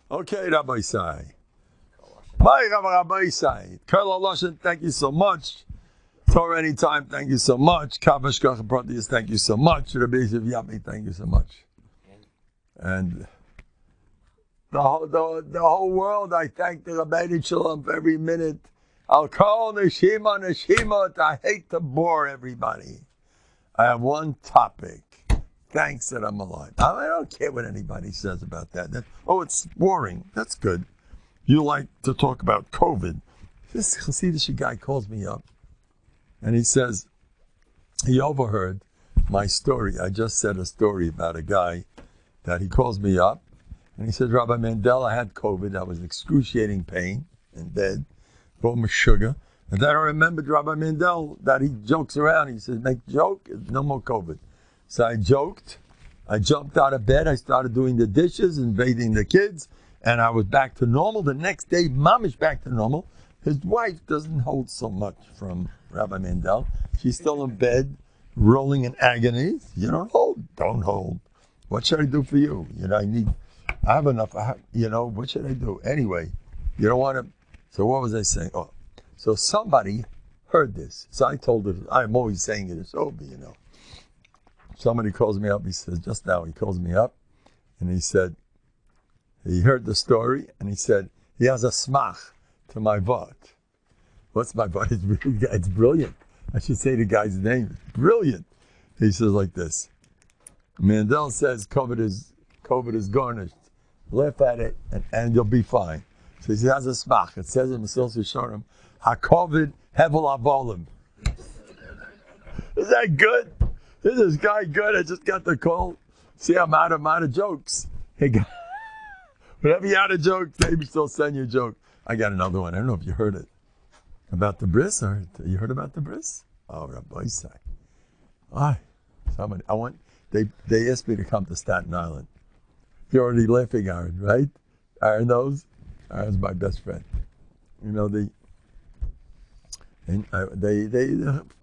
Okay, Rabbi Sai. My Rabbi Sai. Karla Loshen, thank you so much. Torah Anytime, thank you so much. Kabash Kach Proteus, thank you so much. Rabbi Yosef Yami, thank you so much. And the whole world, I thank the Rabbeinu Shalom for every minute. I'll call Neshima. I hate to bore everybody. I have one topic. Thanks that I'm alive. I don't care what anybody says about that. It's boring. That's good. You like to talk about COVID. This Hasidic guy calls me up, and he says, he overheard my story. I just said a story about a guy that he calls me up, and he says, Rabbi Mendel, I had COVID. I was in excruciating pain in bed, brought me sugar. And then I remembered Rabbi Mendel, that he jokes around. He says, make joke, no more COVID. So I joked. I jumped out of bed. I started doing the dishes and bathing the kids. And I was back to normal. The next day, Mom is back to normal. His wife doesn't hold so much from Rabbi Mendel. She's still in bed, rolling in agony. You don't hold. What should I do for you? I have enough. What should I do? Anyway, you don't want to. So what was I saying? So somebody heard this. So I told her, I'm always saying it, it's over, Somebody calls me up, he says, just now he calls me up, and he said, he heard the story, and he said, he has a smach to my vot. What's my vot? It's brilliant. I should say the guy's name. It's brilliant. He says like this, Mandel says COVID is garnished. Laugh at it, and you'll be fine. So he has a smach. It says in Mesilas Yesharim, HaKovid Hevel Avolim. Is that good? Is this guy good? I just got the call. See, I'm out of jokes. Hey, guy, whenever you're out of jokes, maybe still send you a joke. I got another one. I don't know if you heard it. About the bris, or you heard about the bris? Oh, Rabbi Isai. They asked me to come to Staten Island. You're already laughing, Aaron, right? Aaron knows. Aaron's my best friend. A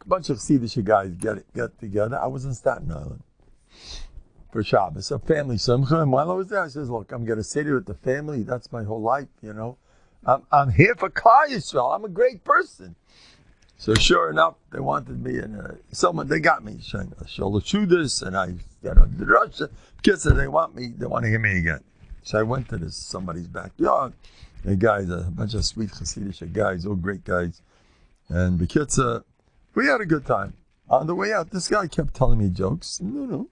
bunch of Hasidic guys get together. I was in Staten Island for Shabbos, a family simcha. And while I was there, I says, "Look, I'm going to sit here with the family. That's my whole life, I'm here for Klal Yisrael. I'm a great person." So sure enough, they wanted me, and they got me. Sholoshudas, and I, the Russia kids, they want to hear me again. So I went to somebody's backyard. The guys, a bunch of sweet Hasidic guys, all great guys. And the kids, we had a good time. On the way out, this guy kept telling me jokes. No.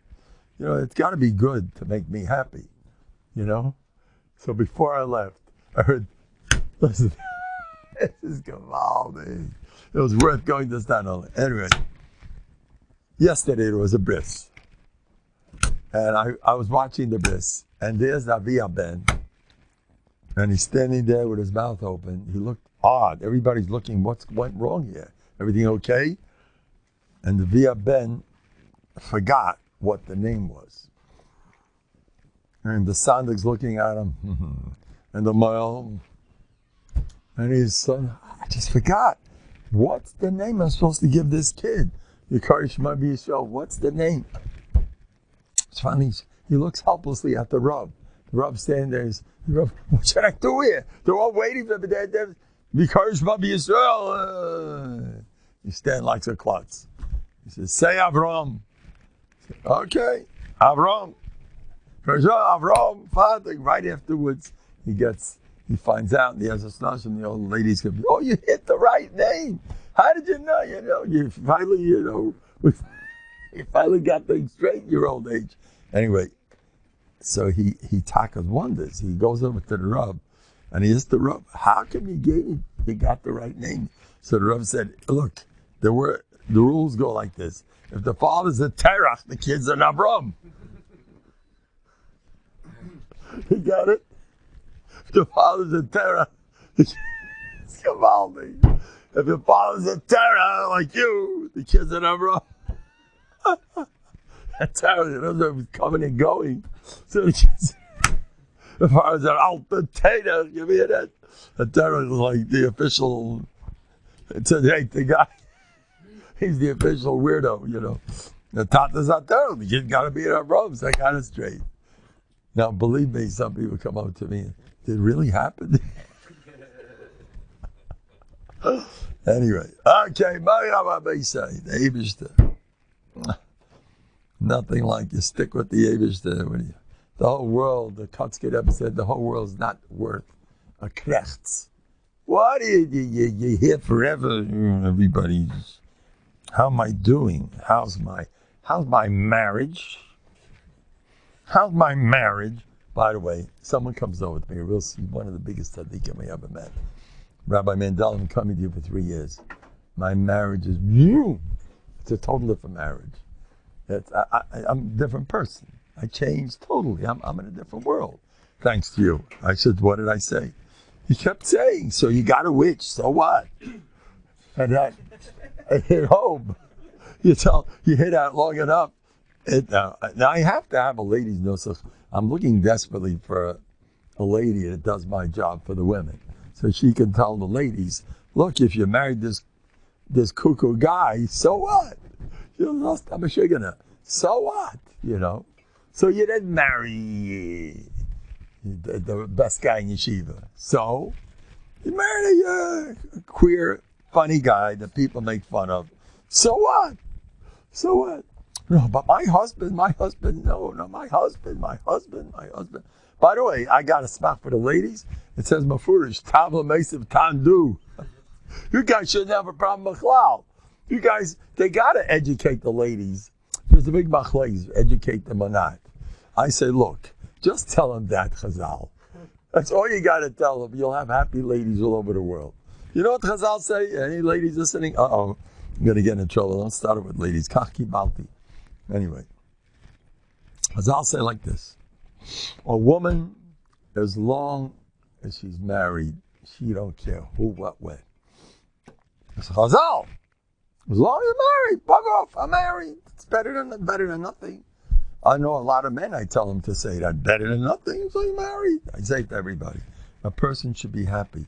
It's got to be good to make me happy, So before I left, I heard, listen, this is Gavaldi. It was worth going to Staten Island. Anyway, yesterday there was a bris. And I was watching the bris. And there's Avia Ben. And he's standing there with his mouth open. He looked odd. Everybody's looking, what went wrong here? Everything okay? And the Via Ben forgot what the name was. And the Sandik's looking at him. And the male. And his son, I just forgot. What's the name I'm supposed to give this kid? Yikar Shema B'Yisrael. What's the name? It's funny. He looks helplessly at the Rav. The Rav's standing there. Rav, what should I do here? They're all waiting for me. Yikar Shema B'Yisrael. He stands like a klutz. He says, say Avram. Say, okay, Avram. Avram, Father. Right afterwards, he finds out, and he has a snush, and the old lady's going to be, oh, you hit the right name. How did you know? You finally got things straight in your old age. Anyway, so he tackles wonders. He goes over to the Rav, and he asks the Rav, how come you got the right name? So the Rav said, look, the rules go like this. If the father's a Terach, the kid's an Avram. You got it? If the father's a Terach, it's Gavaldi. If the father's a Terach like you, the kid's an Avram. That's how it was coming and going. So the father's an Alta Tater, you hear that? A Terach is like the official, the guy. He's the official weirdo, The Tata's not there. The kid got to be in our robes. I got it straight. Now, believe me, some people come up to me. Did it really happen? Anyway, okay, the Eibishter. Nothing like you stick with the Eibishter. The whole world, the Kotzkid ever said, the whole world's not worth a krechts. What are you here forever? Everybody's, how am I doing? How's my marriage? How's my marriage? By the way, someone comes over to me, we'll see one of the biggest tzaddikim I ever met. Rabbi Mendel, I'm coming to you for 3 years. My marriage is, it's a total different marriage. I'm a different person. I changed totally. I'm in a different world. Thanks to you. I said, what did I say? He kept saying, so you got a witch, so what? And I hit home. You hit out long enough. Now I have to have a ladies' nusach. I'm looking desperately for a lady that does my job for the women. So she can tell the ladies, look, if you married this cuckoo guy, so what? So what? So you didn't marry the best guy in yeshiva. So you married a queer, funny guy that people make fun of. So what? So what? No, but my husband, no, my husband. By the way, I got a spot for the ladies. It says, Mafurish, Tavla Mesiv Tandu. You guys shouldn't have a problem with Chlal. You guys, they got to educate the ladies. There's a big machlais, educate them or not. I say, look, just tell them that, Chazal. That's all you got to tell them. You'll have happy ladies all over the world. You know what Chazal say? Any ladies listening? I'm going to get in trouble. Don't start it with ladies. Kachki balti. Anyway, Chazal say like this. A woman, as long as she's married, she don't care who, what, when. It's Chazal. As long as you're married, bug off. I'm married. It's better than nothing. I know a lot of men, I tell them to say that. Better than nothing, so you're married. I say it to everybody. A person should be happy.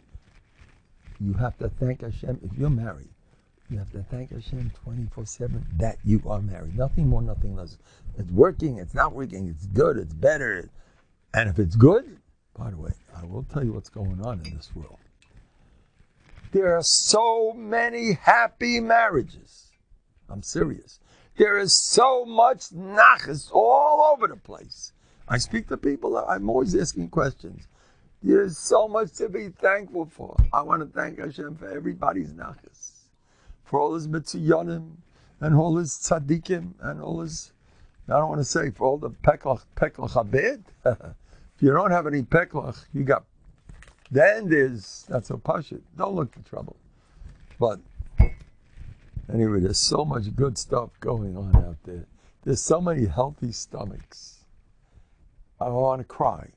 You have to thank Hashem. If you're married, you have to thank Hashem 24/7 that you are married. Nothing more, nothing less. It's working, it's not working, it's good, it's better. And if it's good, by the way, I will tell you what's going on in this world. There are so many happy marriages. I'm serious. There is so much nachas all over the place. I speak to people, I'm always asking questions. There's so much to be thankful for. I want to thank Hashem for everybody's nachas. For all his mitziyonim, and all his tzaddikim, and all his, I don't want to say, for all the peklach habed. If you don't have any peklach, you got, then there's, not so pashut. Don't look for trouble. But anyway, there's so much good stuff going on out there. There's so many healthy stomachs. I want to cry.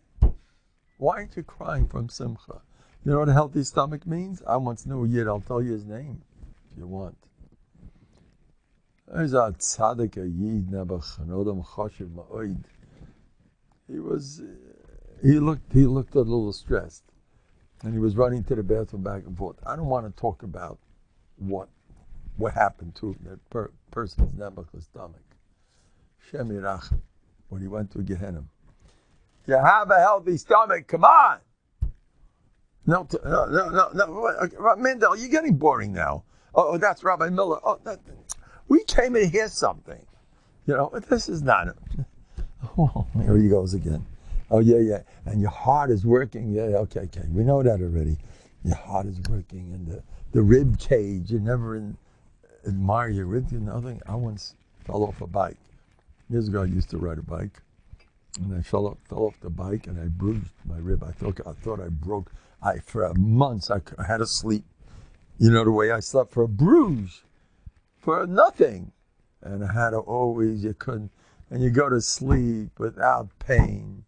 Why aren't you crying from simcha? You know what a healthy stomach means? I once knew a yid. I'll tell you his name if you want. There's a tzaddik, a yid, Nebuchadnezzar chashiv ma'od. He looked a little stressed. And he was running to the bathroom back and forth. I don't want to talk about what happened to that person's Nebuchadnezzar stomach. Shem Yirachem, when he went to Gehenna. You have a healthy stomach, come on! No, Mendel, you're getting boring now. Oh, that's Rabbi Miller. We came in to hear something. This is not. Oh, here he goes again. Oh, yeah. And your heart is working. Yeah, okay. We know that already. Your heart is working. And the rib cage, you never admire your rib. Nothing. I once fell off a bike. Years ago, I used to ride a bike. And I fell off the bike and I bruised my rib. I thought I broke. For months, I had to sleep. You know the way I slept, for a bruise. For nothing. And I had to always, you couldn't. And you go to sleep without pain.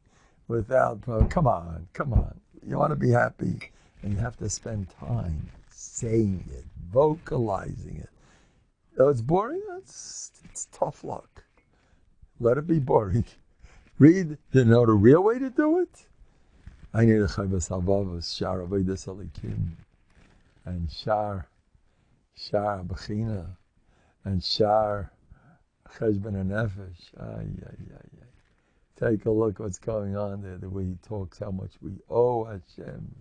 Come on. You want to be happy, and you have to spend time saying it, vocalizing it. Oh, it's boring? It's tough luck. Let it be boring. Read, the real way to do it? I need a chayvas halvavas, shar avodas alikim, and shar bechina, and shar cheshbon hanefesh. Take a look what's going on there, the way he talks, how much we owe Hashem.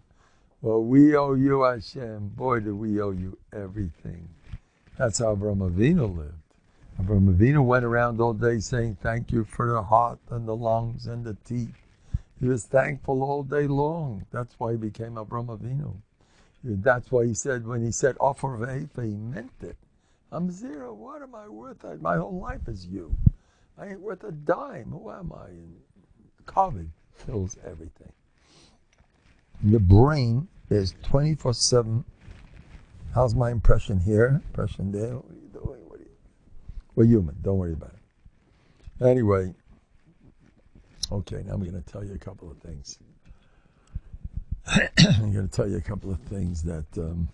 Well, we owe you, Hashem. Boy, do we owe you everything. That's how Avraham Avinu lived. Avraham Avinu went around all day saying, thank you for the heart and the lungs and the teeth. He was thankful all day long. That's why he became Avraham Avinu. That's why he said, when he said, offer v'eifa, he meant it. I'm zero. What am I worth? My whole life is you. I ain't worth a dime. Who am I? And COVID fills everything. Your brain is 24/7. How's my impression here? Impression there? What are you doing? We're human. Don't worry about it. Anyway, okay, now I'm going to tell you a couple of things. I'm going to tell you a couple of things that I'm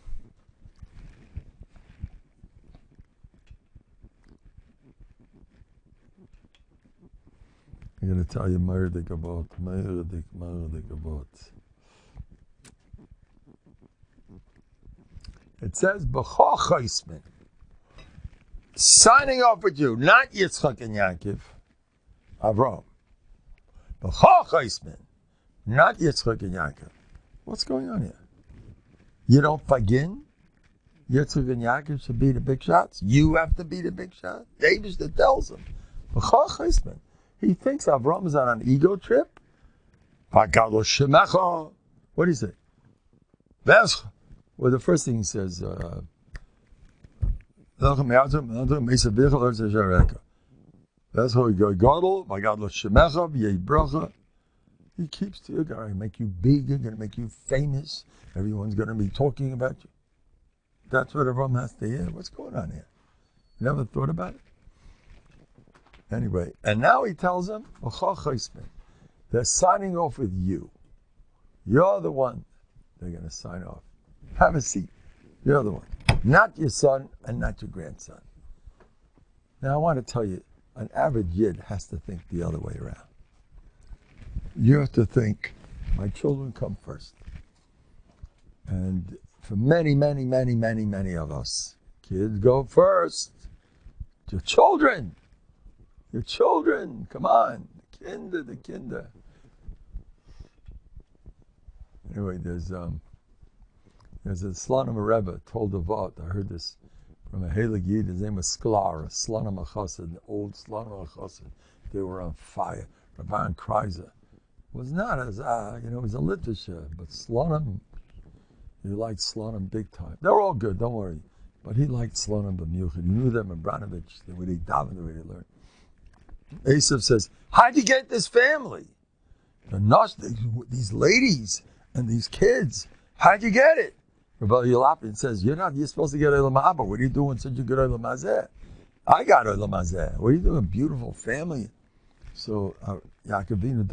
going to tell you murdik about. It says, B'chochaismin, signing off with you, not Yitzchak and Yaakov, Avraham. B'chochaismin, not Yitzchak and Yaakov. What's going on here? You don't begin? Yitzchak and Yaakov should be the big shots? You have to be the big shot? David that tells him. B'chochaismin. He thinks Avraham is on an ego trip. What do you say? Well, the first thing he says, he keeps to you, going to make you big, going to make you famous. Everyone's going to be talking about you. That's what Avraham has to hear. What's going on here? You never thought about it? Anyway, and now he tells him, they're signing off with you. You're the one they're going to sign off. Have a seat. You're the one. Not your son and not your grandson. Now I want to tell you, an average Yid has to think the other way around. You have to think, my children come first. And for many, many, many, many, many of us, kids go first. Your children. Your children, come on, the kinder. Anyway, there's a Slonim Rebbe told about, I heard this from a Heilig Yid, his name was Sklar, a Slonim HaChassid, an old Slonim HaChassid. They were on fire. Rabban Kreiser was not as, it was a literature, but Slonim, he liked Slonim big time. They were all good, don't worry. But he liked Slonim b'miuchad. He knew them in Branovich, the way they davened, the way they learned. Esav says, how'd you get this family? These ladies and these kids, how'd you get it? Rabbi Yelapin says, you're supposed to get Olam Haba. What are you doing such a good Olam Hazeh? I got Olam Hazeh. What are you doing? Beautiful family. So Yaakovinu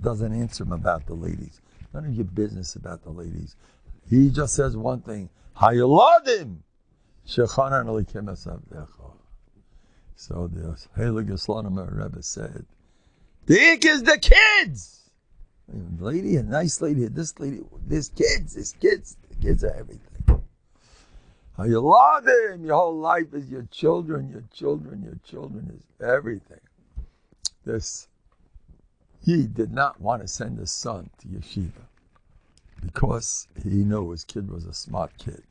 doesn't answer him about the ladies. None of your business about the ladies. He just says one thing, Hayoladim Shechanan Elikim Asavdecha. So the Heilig Slonim Rebbe said, the ik is the kids. A lady, a nice lady, this lady, this kids, the kids are everything. How you love them, your whole life is your children is everything. He did not want to send his son to yeshiva because he knew his kid was a smart kid.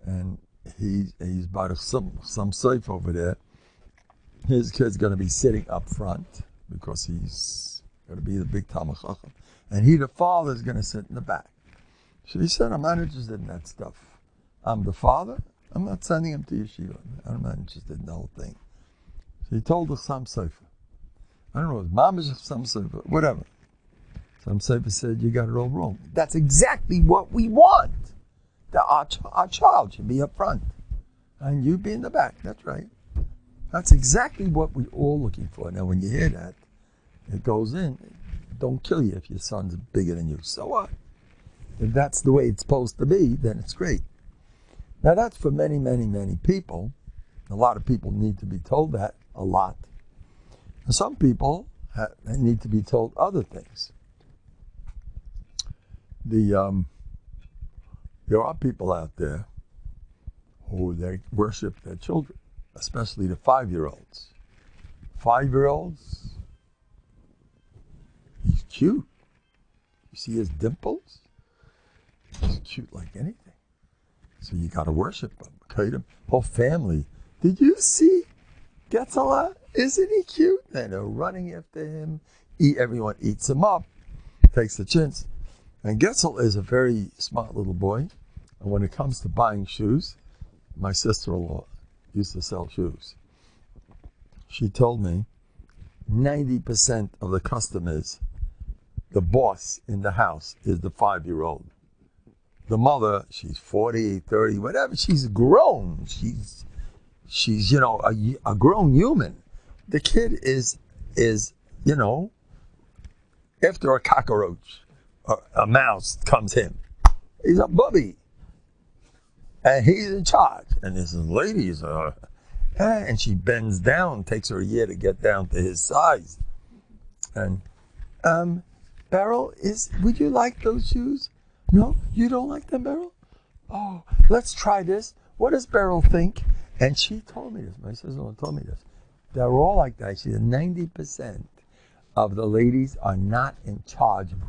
And he's baruch some safe over there. His kid's going to be sitting up front because he's going to be the big Talmid Chacham. And the father, is going to sit in the back. So he said, I'm not interested in that stuff. I'm the father. I'm not sending him to yeshiva. I'm not interested in the whole thing. So he told the Sam Sefer. I don't know, his mom is Sam Sefer, whatever. Sam Sefer said, you got it all wrong. That's exactly what we want. Our child should be up front. And you be in the back. That's right. That's exactly what we're all looking for. Now, when you hear that, it goes in. Don't kill you if your son's bigger than you. So what? If that's the way it's supposed to be, then it's great. Now, that's for many, many, many people. A lot of people need to be told that a lot. And some people need to be told other things. There are people out there who they worship their children, especially the 5-year-olds. 5-year-olds, cute. You see his dimples? He's cute like anything. So you got to worship him. Okay, whole family. Did you see Getzala? Isn't he cute? And they're running after him. Everyone eats him up, takes the chins. And Getzel is a very smart little boy. And when it comes to buying shoes, my sister-in-law used to sell shoes. She told me 90% of the customers, the boss in the house is the 5-year-old. The mother, she's 40, 30, whatever. She's grown. She's a grown human. The kid is after a cockroach, a mouse comes in. He's a bubby. And he's in charge. And this lady's, and she bends down, takes her a year to get down to his size. And, Beryl, would you like those shoes? No, you don't like them, Beryl? Oh, let's try this. What does Beryl think? And she told me this. My sister-in-law told me this. They're all like that. She said 90% of the ladies are not in charge of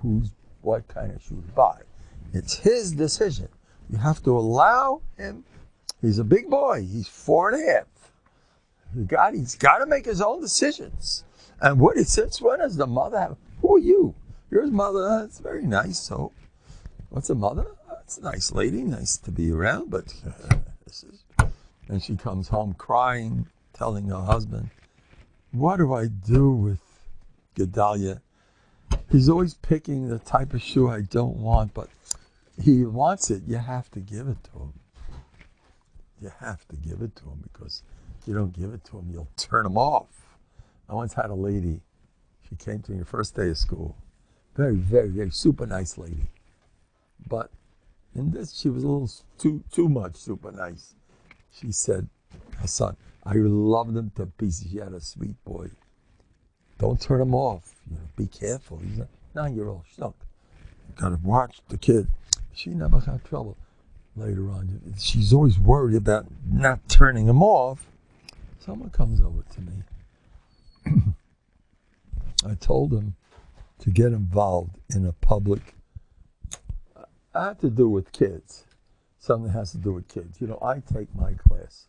what kind of shoes to buy. It's his decision. You have to allow him. He's a big boy. He's 4.5. He's got to make his own decisions. And since when does the mother have? Who are you? You're his mother. That's very nice. So, what's a mother? That's a nice lady. Nice to be around. But this is. And she comes home crying, telling her husband, "What do I do with Gedalia? He's always picking the type of shoe I don't want, but he wants it. You have to give it to him. You have to give it to him because if you don't give it to him, you'll turn him off." I once had a lady. She came to me the first day of school. Very, very, very super nice lady. But in this, she was a little too much super nice. She said, her son, "I loved him to pieces. She had a sweet boy. Don't turn him off. Be careful. He's a 9-year-old schnook. Got to watch the kid." She never had trouble later on. She's always worried about not turning him off. Someone comes over to me. I told him to get involved in a public. I have to do with kids. Something has to do with kids. I take my class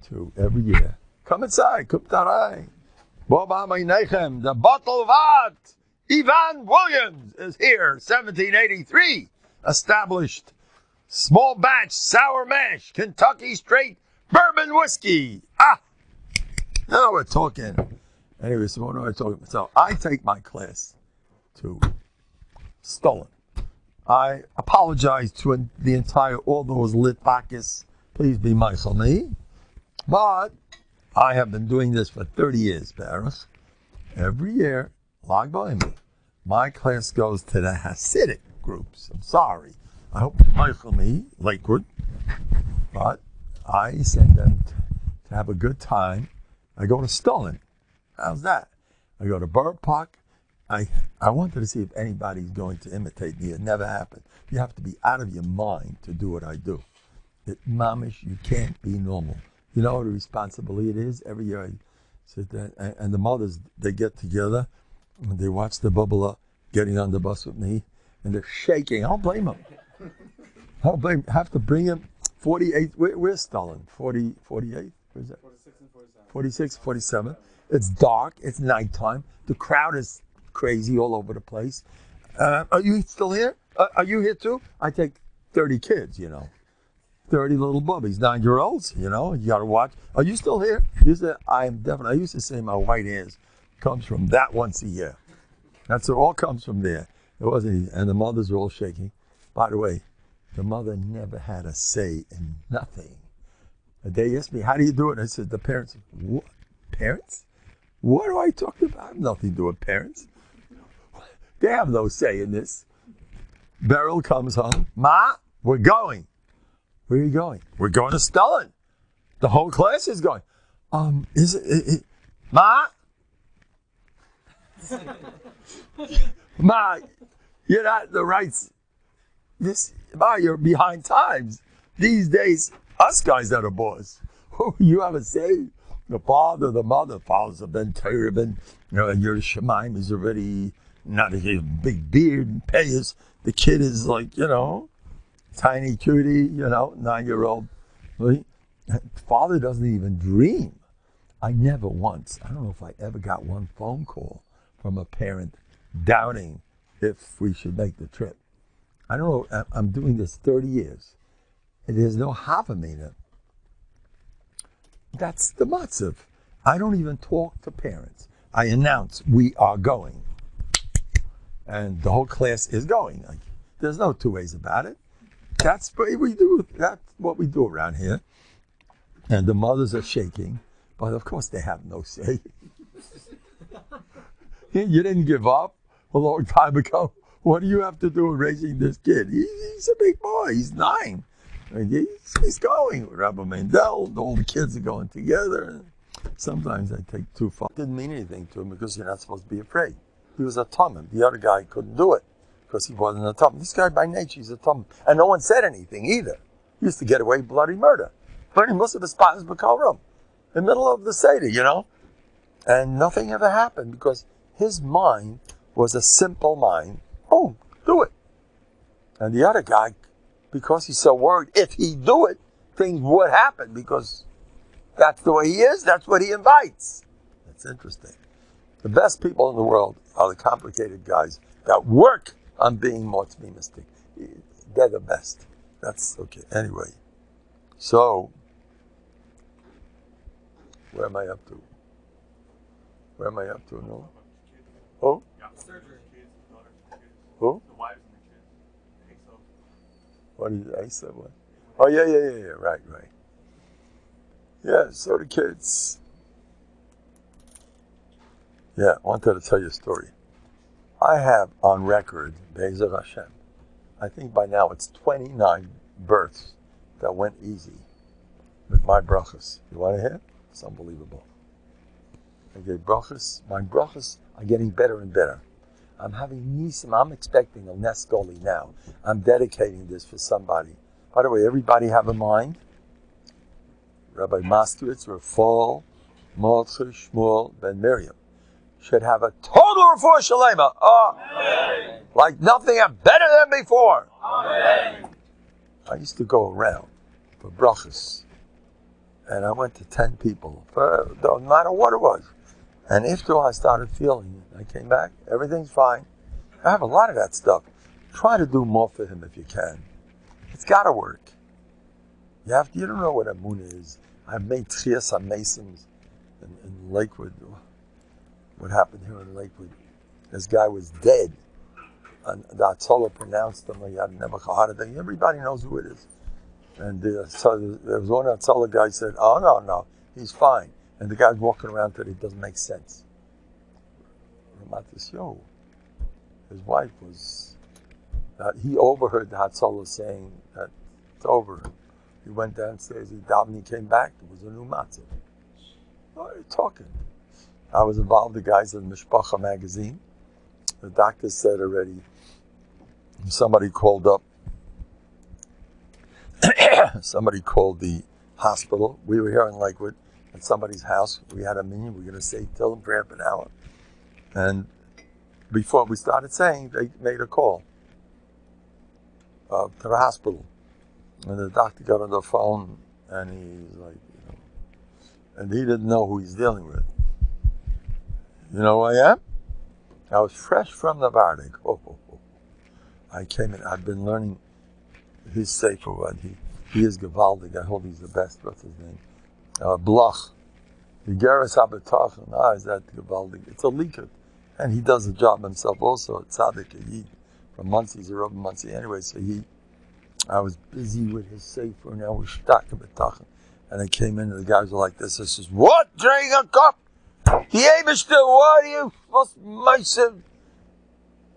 to every year. Come inside. Kuptarai. The bottle of art. Ivan Williams is here. 1783. Established. Small batch sour mash. Kentucky straight bourbon whiskey. Now we're talking. Anyway, so what am I talking about? So I take my class to Stolen. I apologize to all those Litvakis. Please be mindful of me. But I have been doing this for 30 years, Paris. Every year, Lag BaOmer, my class goes to the Hasidic groups. I'm sorry. I hope you're mindful of me, Lakewood. But I send them to have a good time. I go to Stolen. How's that? I go to Borough Park. I wanted to see if anybody's going to imitate me. It never happened. You have to be out of your mind to do what I do. Mamish, you can't be normal. You know what a responsibility it is? Every year I sit there, and the mothers, they get together, and they watch the bubbler getting on the bus with me, and they're shaking. I don't blame them. I don't blame them. Have to bring him 48. Where's Stalin? 40, 48? Where's that? 46 and 47. 46, 47. It's dark. It's nighttime. The crowd is crazy all over the place. Are you still here? Are you here too? I take 30 kids, 30 little bubbies, 9-year-olds, you got to watch. Are you still here? I am definitely. I used to say my white hairs comes from that once a year. It all comes from there. It wasn't easy. And the mothers were all shaking. By the way, the mother never had a say in nothing. They asked me, "How do you do it?" I said, "The parents." "What? Parents? What are I talking about? I have nothing to do with parents. They have no say in this." Beryl comes home. "Ma, we're going." "Where are you going?" "We're going to Stolen." The whole class is going. Is it Ma? Ma, you're not the right. Ma, you're behind times. These days, us guys are the boss. You have a say. The father, the mother, fathers have been terrible. Your Shemaim is already not a big beard and payas. The kid is like, tiny cutie, 9-year-old. Father doesn't even dream. I never once, I don't know if I ever got one phone call from a parent doubting if we should make the trip. I don't know, I'm doing this 30 years. And there's no Havamina. That's the matzav. I don't even talk to parents. I announce we are going. And the whole class is going. Like, there's no two ways about it. That's what we do. That's what we do around here. And the mothers are shaking, but of course they have no say. You didn't give up a long time ago. What do you have to do with raising this kid? He's a big boy. He's 9. And he's going with Rabbi Mendel. All the kids are going together. Sometimes I take too far. It didn't mean anything to him because you're not supposed to be afraid. He was a tumim. The other guy couldn't do it because he wasn't a tumim. This guy by nature, he's a tumim. And no one said anything either. He used to get away with bloody murder. But he must have spots b'kol room in the middle of the Seder, And nothing ever happened because his mind was a simple mind. Boom, do it. And the other guy, because he's so worried, if he do it, things would happen because that's the way he is, that's what he invites. That's interesting. The best people in the world are the complicated guys that work on being motzmimistic. They're the best. That's okay. Anyway, so, where am I up to? No? Oh? Who? The wives and the kids. What is Asa? What? Oh, yeah. Right. Yeah, so the kids. Yeah, I wanted to tell you a story. I have on record, Be'ezer Hashem, I think by now it's 29 births that went easy with my brachas. You want to hear? It's unbelievable. I gave brachas. My brachas are getting better and better. I'm having nisim. I'm expecting a nes goli now. I'm dedicating this for somebody. By the way, everybody have a mind. Rabbi Moskowitz, Rafal, Mordechai, Shmuel, Ben Miriam should have a total refuah shalema. Amen. Like nothing better than before. Amen. I used to go around for brachas, and I went to 10 people, no matter what it was. And after all, I started feeling it. I came back, everything's fine. I have a lot of that stuff. Try to do more for him if you can. It's got to work. You don't know what Amuna is. I've made tchias masons in Lakewood. What happened here in Lakewood? This guy was dead. And the Atzola pronounced him. He had never heart attack. Everybody knows who it is. And so there was one Atzola guy said, "Oh no, he's fine." And the guy's walking around that it doesn't make sense. His wife was. He overheard the Hatzalah saying that it's over. He went downstairs. He davened. He came back. There was a new matzah. What are you talking? I was involved. The guys in Mishpacha magazine. The doctor said already. Somebody called up. Somebody called the hospital. We were here in Lakewood at somebody's house. We had a minyan. We were going to say till them for half an hour. And before we started saying, they made a call to the hospital. And the doctor got on the phone and he's like, and he didn't know who he's dealing with. You know who I am? I was fresh from Novhardok. I came in, I've been learning his sefer word. He is Gevaldig. I hope he's the best. What's his name? Blach. The Geras HaBetachon. Is that Gevaldig? It's a Likut. And he does the job himself also. Tzaddik, from Muncie, he's a Rabbi Muncie. Anyway, so I was busy with his sefer and I was stuck in B'tachon. And I came in and the guys were like this. I says, "What? Drink a cup? The Abishter, what are you supposed to myself?"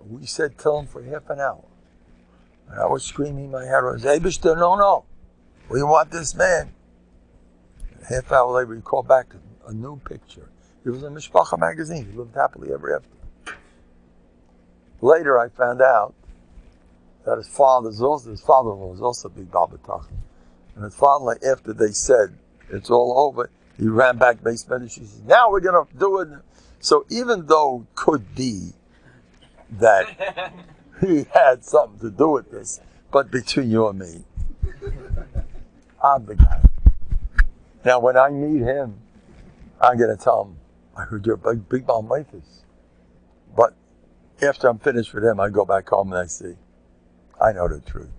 We said, "Tell him for half an hour." And I was screaming in my head, I was, "Abishter, no. We want this man." And a half hour later, we called back a new picture. It was in Mishpacha magazine. He lived happily ever after. Later, I found out that his father-in-law was also a big Baal B'tachon. And his father, after they said it's all over, he ran back basement and she said, "Now we're going to do it." So even though it could be that he had something to do with this. But between you and me, I'm the guy. Now, when I meet him, I'm going to tell him, I heard you're a big Balmaithis. But after I'm finished with him, I go back home and I say, I know the truth.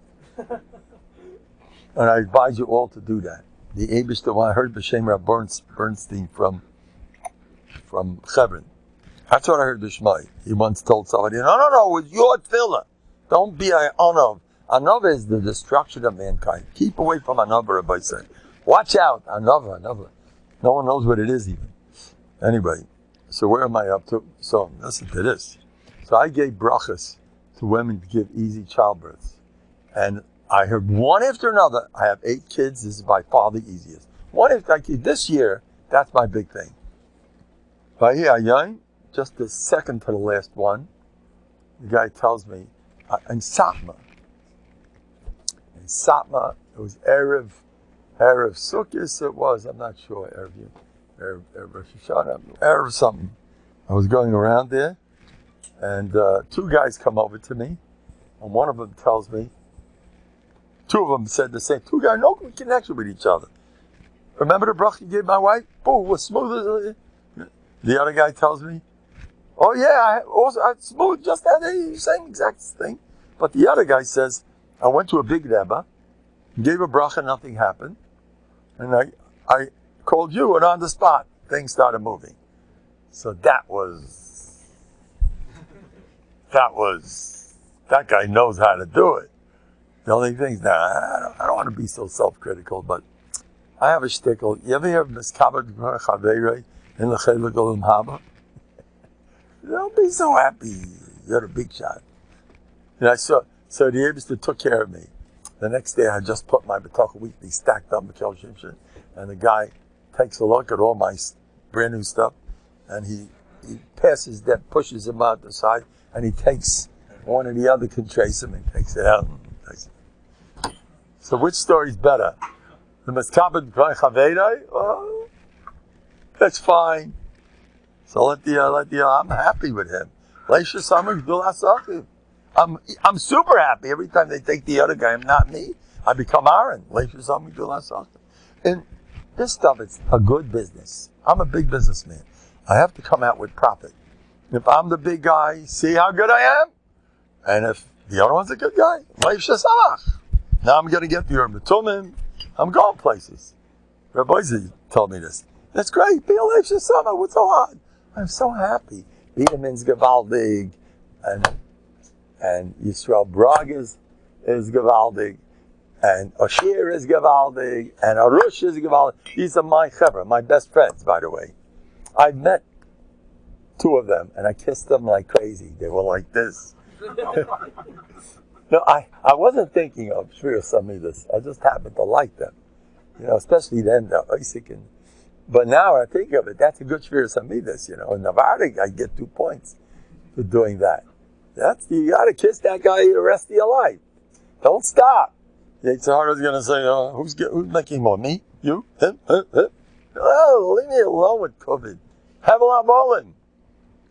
And I advise you all to do that. The Eibishter one, I heard B'Shem Rav Bernstein from Hebron. That's what I heard the Shmai. He once told somebody, no, with your tefillah. Don't be an Anav. Anav is the destruction of mankind. Keep away from Anav, Rabbi said. Watch out, Anav. No one knows what it is even. Anyway, so where am I up to? So, listen to this. So I gave brachas to women to give easy childbirths. And I heard one after another. I have 8 kids. This is by far the easiest. One after another. This year, that's my big thing. Just the second to the last one, the guy tells me, in Satmar, it was Erev Sukkot, it was, I'm not sure, Erev Rosh Hashanah, Erev something. I was going around there, and 2 guys come over to me, and one of them tells me, 2 of them said the same, 2 guys, no connection with each other. Remember the bracha you gave my wife? Boom, was smooth as the other guy tells me, oh yeah, I smooth just that same exact thing. But the other guy says, I went to a big Rebbe, gave a bracha, nothing happened, and I called you, and on the spot, things started moving. So that guy knows how to do it. The only thing is, I don't want to be so self-critical, but I have a shtickle. You ever hear of Miskabed Chaveirei in the Chelik Olam Haba? Don't be so happy. You're a big shot. And so the Eibishter took care of me. The next day, I just put my Bטחון weekly stacked up Mikel Shimshon, and the guy takes a look at all my brand new stuff, and he passes them, pushes them out the side, and he takes one of the other can trace him and takes it out. So which story's better? The Miskabed Chaveirei? Oh, that's fine. So I'm happy with him. I'm super happy every time they take the other guy. I'm not me. I become Aaron. And this stuff is a good business. I'm a big businessman. I have to come out with profit. If I'm the big guy, see how good I am? And if the other one's a good guy, now I'm going to get the Urbatumim. I'm going places. Rabbi told me this. That's great. Be a Leif Shesama. What's so hard? I'm so happy. Biederman's Gavaldig, and Yisrael Brag is Gavaldig, and Oshir is Gavaldig, and Arush is Gavaldig. These are my chevra, my best friends, by the way. I've met 2 of them, and I kissed them like crazy. They were like this. No, I wasn't thinking of Shvir Samidus. I just happened to like them. Especially then, the Isaac and... But now when I think of it, that's a good Shvir Samidus, In Novandig, I get 2 points for doing that. You got to kiss that guy the rest of your life. Don't stop. Yitzhar is going to say, who's making more? Me? You? Him? Oh, leave me alone with COVID. Have a lot more.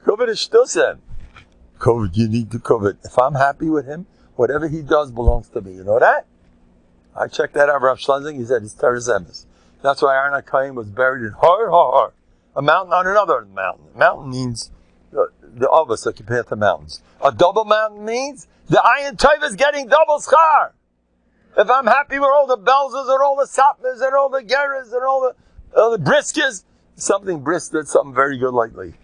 COVID is shtusem. COVID, you need to COVID. If I'm happy with him, whatever he does belongs to me. You know that? I checked that out. Rav Schlesing, he said it's Teres Emes. That's why Aaron HaKaim was buried in Har, a mountain on another mountain. Mountain means the of us are compared to mountains. A double mountain means the Ayin Tov is getting double schar. If I'm happy with all the Belzers and all the Sapnas and all the Geras and all the Briskers, something very good lately.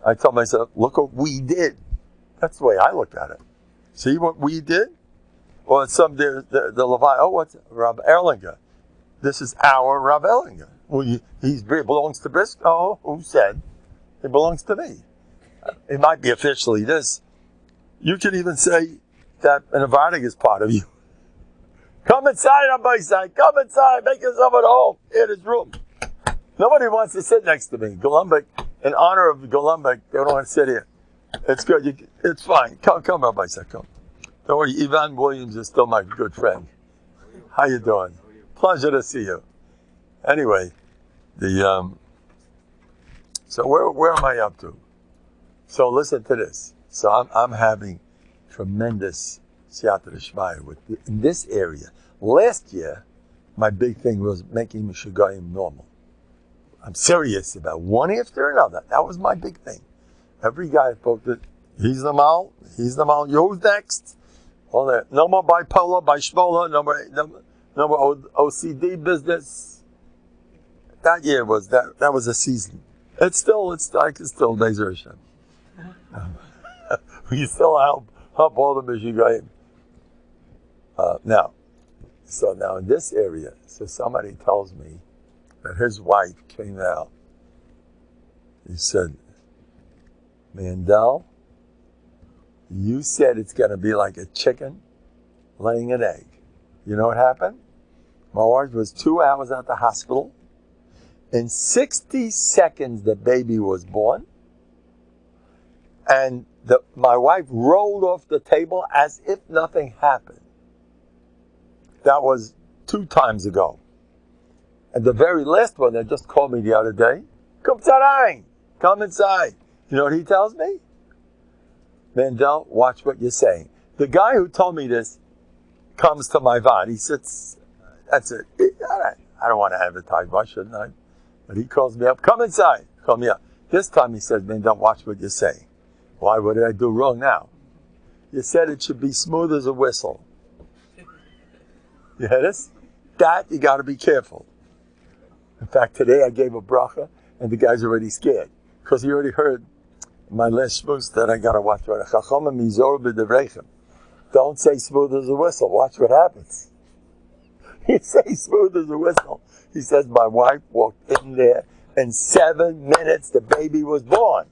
I tell myself, look what we did. That's the way I looked at it. See what we did? Or the Levi, what's it? Rav Erlinger. This is our Rav Erlinger. Well, he belongs to Brisk. Oh, who said? It belongs to me. It might be officially this. You can even say that an Novandig is part of you. Come inside, Rabbi. Come inside. Make yourself at home. In his room. Nobody wants to sit next to me. Golumbek, in honor of Golumbek, they don't want to sit here. It's good. It's fine. Come, Rabbi. Come. Don't worry. Ivan Williams is still my good friend. How you doing? Pleasure to see you. Anyway, so where am I up to? So listen to this. So I'm having tremendous siyata d'shmaya in this area. Last year, my big thing was making Mishagayim normal. I'm serious about one after another. That was my big thing. Every guy I spoke to, he's the mal, who's next? All that. No more bipolar, no more OCD business. That year was that was a season. I can still Bezer Hashem. We can still help all the Mishagayim. Now in this area, so somebody tells me that his wife came out. He said, Mendel, you said it's going to be like a chicken laying an egg. You know what happened? My wife was 2 hours at the hospital. In 60 seconds, the baby was born. And my wife rolled off the table as if nothing happened. That was 2 times ago. And the very last one that just called me the other day, come inside. You know what he tells me? Mendel, watch what you're saying. The guy who told me this comes to my van. He sits, that's it. I don't want to advertise, why shouldn't I? But he calls me up, come inside, call me up. This time he says, Mendel, watch what you're saying. Why, what did I do wrong now? You said it should be smooth as a whistle. You hear this? That, you got to be careful. In fact, today I gave a bracha, and the guy's already scared. Because he already heard my last shmuz that I got to watch. Don't say smooth as a whistle. Watch what happens. He says smooth as a whistle. He says, my wife walked in there, in 7 minutes the baby was born.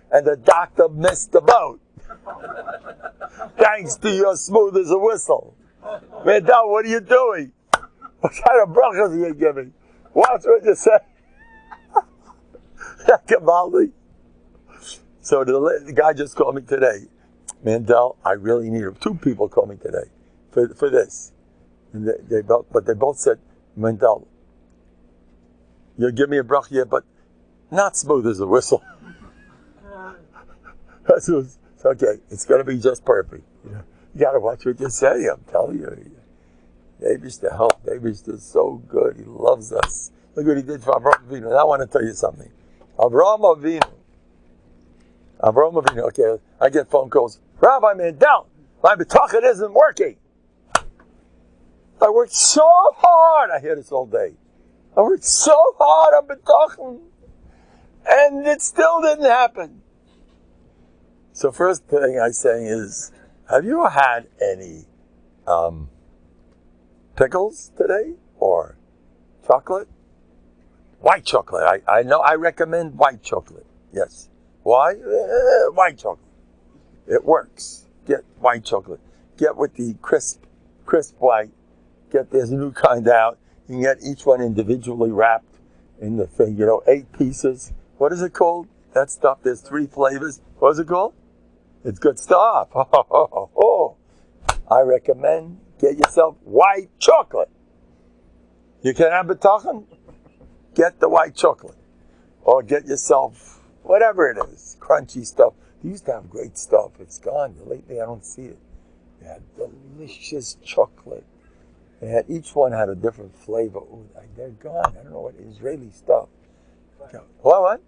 And the doctor missed the boat. Thanks to your smooth as a whistle. Mendel, what are you doing? What kind of brachas are you giving? Watch what you say. So the guy just called me today. Mendel, I really need him. 2 people called me today for this. And they both said, Mendel, you'll give me a bracha, yeah, but not smooth as a whistle. It's okay. It's going to be just perfect. You got to watch what you say. I'm telling you. David's to help. David's is so good. He loves us. Look what he did for Avraham Avinu. Now I want to tell you something. Avraham Avinu. Okay, I get phone calls. Rabbi Mendel, my b'tachon isn't working. I worked so hard. I hear this all day. I worked so hard on b'tachon, and it still didn't happen. So first thing I'm saying is, have you had any pickles today or chocolate? White chocolate. I know. I recommend white chocolate. Yes. Why? White chocolate. It works. Get white chocolate. Get with the crisp white. There's a new kind out. You can get each one individually wrapped in the thing. 8 pieces. What is it called? That stuff. There's 3 flavors. What is it called? It's good stuff. I recommend get yourself white chocolate. You can have b'tachon. Get the white chocolate. Or get yourself whatever it is. Crunchy stuff. They used to have great stuff. It's gone. Lately I don't see it. They had delicious chocolate. Each one had a different flavor. Ooh, they're gone. I don't know what Israeli stuff. What?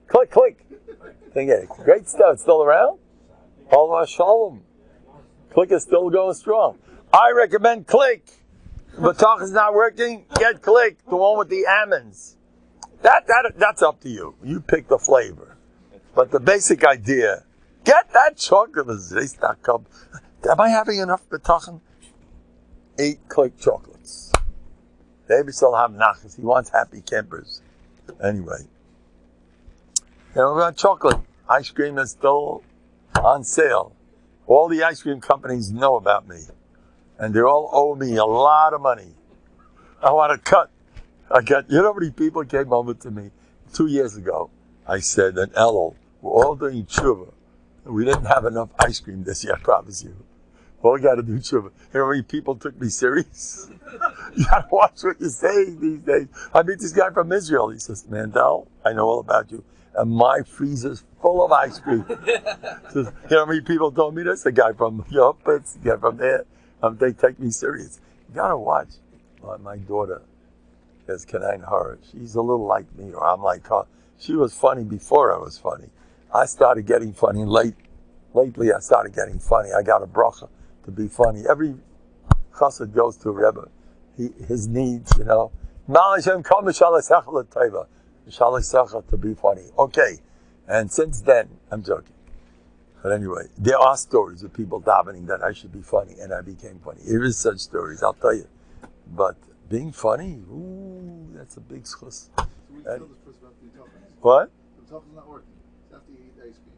Click. Great stuff. It's still around? Allah Shalom. Click is still going strong. I recommend Click. B'tachon is not working. Get Click. The one with the almonds. That's up to you. You pick the flavor. But the basic idea, get that chocolate. Am I having enough b'tachon? 8 Click chocolates. Maybe still have nachas. He wants happy campers. Anyway. About chocolate. Ice cream is still on sale. All the ice cream companies know about me. And they all owe me a lot of money. I want to cut. You know how many people came over to me 2 years ago? I said, and Elul, we're all doing tshuva. We didn't have enough ice cream this year, I promise you. All we got to do tshuva. You know how many people took me serious? You got to watch what you're saying these days. I meet this guy from Israel. He says, Mendel, I know all about you. and my freezer's full of ice cream. You know how many people told me this? A guy from Yuppets, a guy from there. They take me serious. You gotta watch. My daughter is Canine Horror. She's a little like me, or I'm like her. She was funny before I was funny. I started getting funny lately. I started getting funny. I got a bracha to be funny. Every chassid goes to a Rebbe. His needs, you know. To be funny. Okay. And since then, I'm joking. But anyway, there are stories of people davening that I should be funny, and I became funny. There is such stories, I'll tell you. But being funny, ooh, that's a big schus. So we tell this person about the tachon. What? The tachon's not working. After you eat ice cream,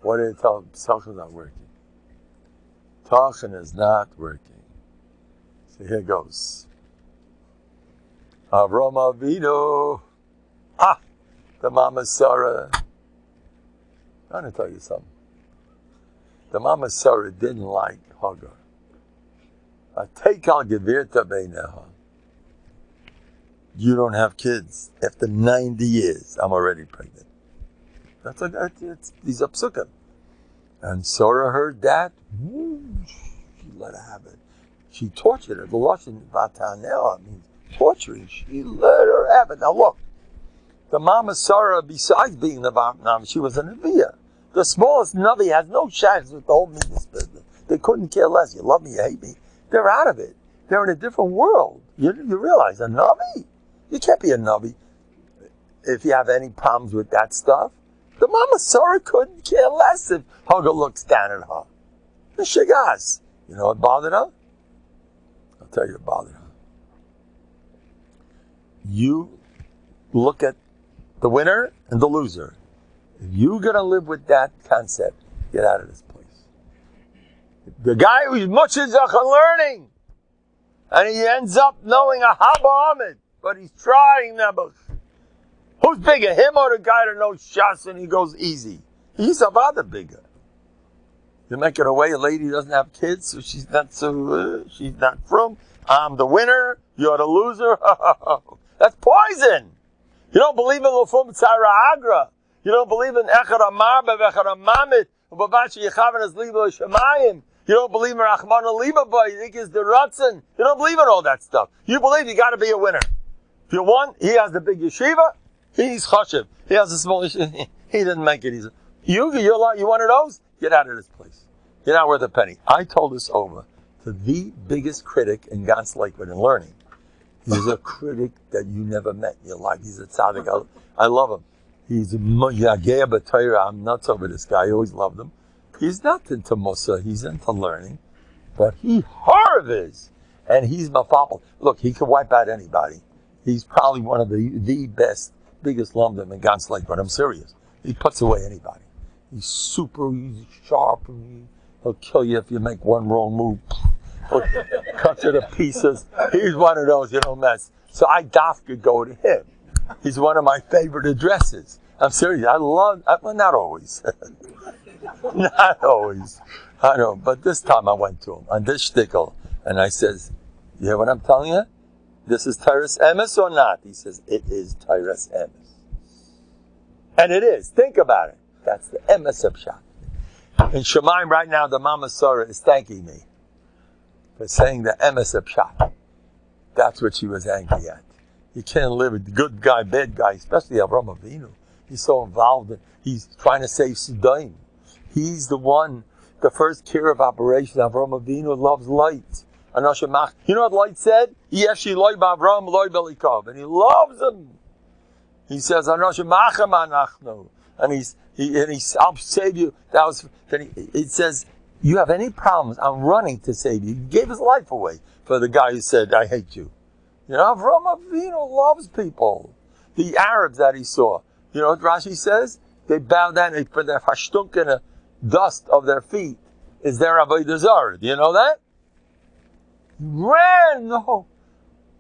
What do you tell him? Tachon's not working. Tachon is not working. So here goes. Avram Avinu. The Mama Sarah. I'm going to tell you something. The Mama Sarah didn't like Hagar. Take al gevirta beineha. You don't have kids. After 90 years, I'm already pregnant. It's these psukim. And Sarah heard that. She let her have it. She tortured her. The Lashon Vatanel means torturing. She let her have it. Now look, the Mama Sarah, besides being the Vatnam, she was a Neviah. The smallest Navi has no chance with the whole business. They couldn't care less. You love me, you hate me. They're out of it. They're in a different world. You realize, a Navi? You can't be a Navi if you have any problems with that stuff. The Mama Sarah couldn't care less if Hagar looks down at her. The Shigas. You know what bothered her? I'll tell you what bothered her. You look at the winner and the loser. If you're going to live with that concept, get out of this place. The guy who's mutzach on learning, and he ends up knowing a Haba Ahmed, but he's trying Nebuch. Who's bigger, him or the guy that knows Shas and he goes easy? He's a rather bigger. You're making a way a lady doesn't have kids, so she's not from. I'm the winner, you're the loser. That's poison. You don't believe in Lufum Tzara Agra. You don't believe in Echad Amarba, Echad Amamit, Ubabachi Yechavan as Liba Shemayim. You don't believe in Rahman Aliba, you think it's the Ratzin. You don't believe in all that stuff. You believe you got to be a winner. If you won, he has the big yeshiva, he's chashiv. He has a small yeshiva, he didn't make it easy. You one of those? Get out of this place. You're not worth a penny. I told this over to the biggest critic in God's Lakewood in learning. He's a critic that you never met in your life. He's a tzaddik. I love him. He's a Yagea B'Torah. I'm nuts over this guy. I always loved him. He's not into Musa. He's into learning. But he is. And he's mafapal. Look, he could wipe out anybody. He's probably one of the best, biggest lumdom in God's Lakewood. I'm serious. He puts away anybody. He's he's sharp. He'll kill you if you make one wrong move. He'll cut you to pieces. He's one of those, mess. So I could go to him. He's one of my favorite addresses. I'm serious. Well, not always. Not always. I know. But this time I went to him on this shtickle, and I says, you hear what I'm telling you? This is Tyrus Emes or not? He says, it is Tyrus Emes. And it is. Think about it. That's the Emes of Shach. In Shemaim right now, the Mama Sarah is thanking me for saying the Emes of Shach. That's what she was angry at. You can't live with good guy, bad guy, especially Avram Avinu. He's so involved. He's trying to save Sudaim. He's the one, the first care of operation. Avram Avinu loves light. You know what light said? Yeshi loy ba'Avram loy belikov. And he loves him. He says, and I'll save you. It says, you have any problems, I'm running to save you. He gave his life away for the guy who said, I hate you. Avram Avinu loves people. The Arabs that he saw. You know what Rashi says? They bow down, they put their hashtunk in the dust of their feet. Is their avodah zarah? Do you know that? He ran. No.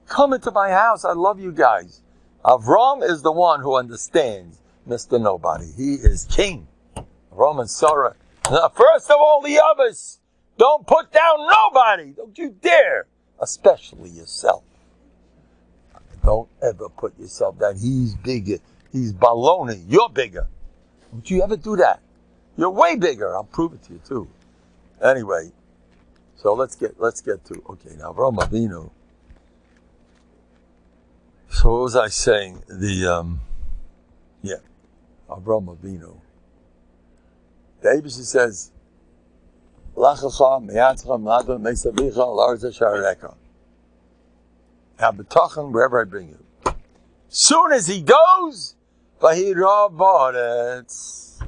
Come into my house. I love you guys. Avram is the one who understands Mr. Nobody. He is king. Avram and Sarah. First of all, the others. Don't put down nobody. Don't you dare. Especially yourself. Don't ever put yourself down. He's bigger. He's baloney. You're bigger. Would you ever do that? You're way bigger. I'll prove it to you too. Anyway, so let's get to, okay, now Avraham Avinu. So what was I saying? Avraham Avinu. The Abishah says, Lachacha, me'atzcha, me'adva, me'savicha, l'arza, shareka. Have bטחון wherever I bring you. Soon as he goes, vahira ba'aretz.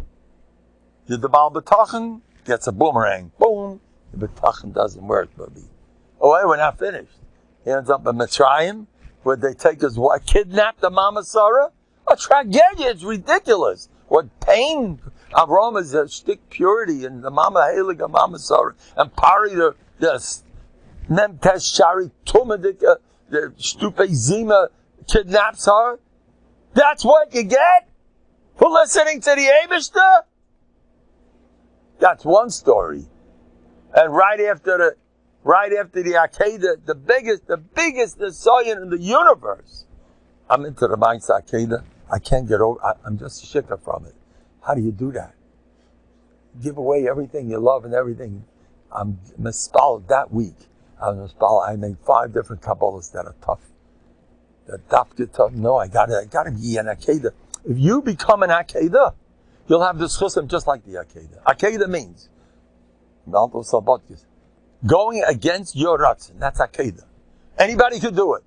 The Baal bטחון gets a boomerang. Boom. The bטחון doesn't work, baby. Oh, wait, we're not finished. He ends up in Mitzrayim, where they take his wife, kidnap the Mama Sarah. A tragedy. It's ridiculous. What pain. Avram is a shtick purity, and the Mama Heliga Mama Sarah, and Pari the Memtesh Shari Tumadika, the Stupe Zima kidnaps her. That's what you get for listening to the Eibishter? That's one story. And right after the Akedah, the biggest Nisayan in the universe. I'm into the Mainz Akedah. I can't get over. I'm just shikah from it. How do you do that? Give away everything you love and everything. I'm mispalled that week. I made 5 different Kabbalahs that are tough. That dafka tough. No, I gotta be an Akedah. If you become an Akedah, you'll have this chusim just like the Akedah. Akedah means going against your ratzon. That's Akedah. Anybody could do it.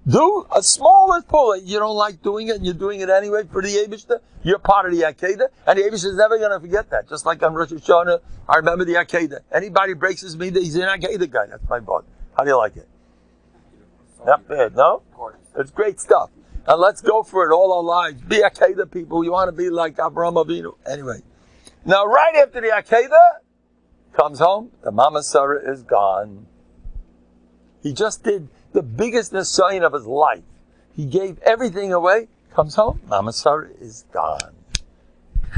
Do a smallest pull. You don't like doing it, and you're doing it anyway for the Eibishter. You're part of the Akedah, and the Eibishter is never going to forget that. Just like on Rosh Hashanah, I remember the Akedah. Anybody breaks his midah, he's an Akedah guy. That's my boss. How do you like it? Not bad, no? It's great stuff. And let's go for it all our lives. Be Akedah people. You want to be like Avraham Avinu. Anyway. Now, right after the Akedah, comes home, the Mama Sarah is gone. He just did the biggest nisayon of his life. He gave everything away, comes home, Mama Sarah is gone.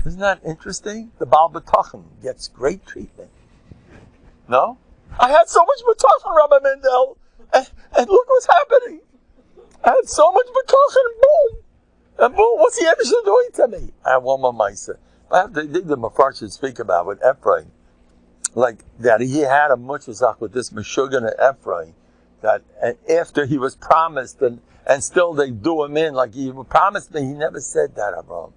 Isn't that interesting? The Baal bטחון gets great treatment. No? I had so much bטחון, Rabbi Mendel, and look what's happening. I had so much bטחון, boom! And boom, what's the Eibishter doing to me? I have one more Maisa. I have to dig the Mepharshim should speak about with Ephraim. Like that he had a muchazach with this Meshuggah and Ephraim, that after he was promised and still they do him in, like he promised me, he never said that, Abraham.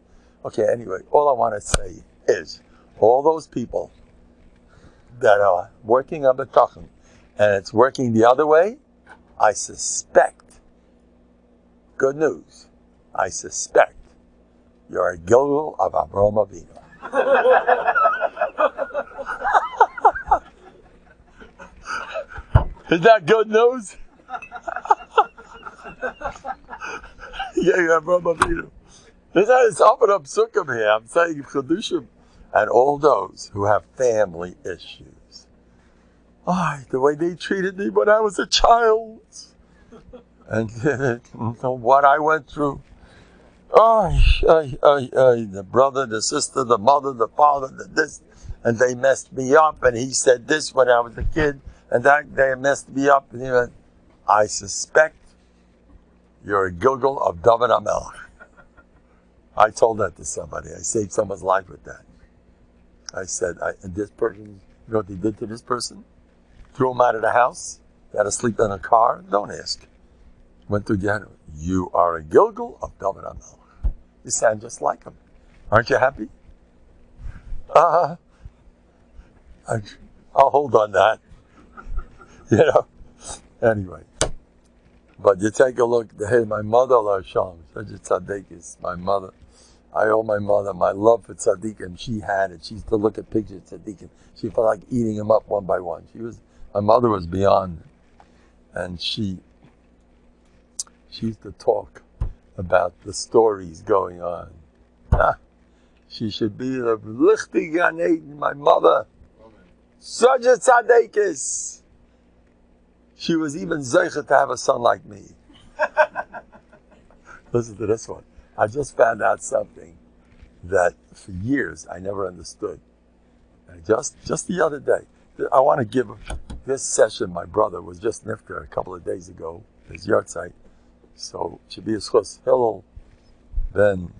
Okay, anyway, all I want to say is, all those people that are working on bטחון, and it's working the other way, I suspect, good news, I suspect you're a Gilo of Avraham Avinu. Is that good news? Yeah, Avraham Avinu. It's up and up sukkah here. I'm saying Chedushim. And all those who have family issues. Oh, the way they treated me when I was a child. And what I went through. The brother, the sister, the mother, the father, the this. And they messed me up. And he said this when I was a kid. And that they messed me up. And he went, I suspect you're a Gilgal of David HaMelech. I told that to somebody. I saved someone's life with that. I said, and this person, you know what they did to this person? Threw him out of the house. They had to sleep in a car. Don't ask. Went to get him. You are a Gilgal of David HaMelech. You sound just like him. Aren't you happy? I'll hold on that. You know. Anyway. But you take a look. Hey, my mother, Lasham, such a tzaddik is my mother. I owe my mother my love for tzaddikim. She had it. She used to look at pictures of tzaddikim. She felt like eating them up one by one. My mother was beyond. And she used to talk about the stories going on. She should be the lichti Gan Eden, my mother. Such a tzaddikis. She was even zeicha to have a son like me. Listen to this one. I just found out something that for years I never understood. And just the other day, I want to give this session. My brother was just nifter a couple of days ago. His yahrzeit. So should be a schus. Hillel Ben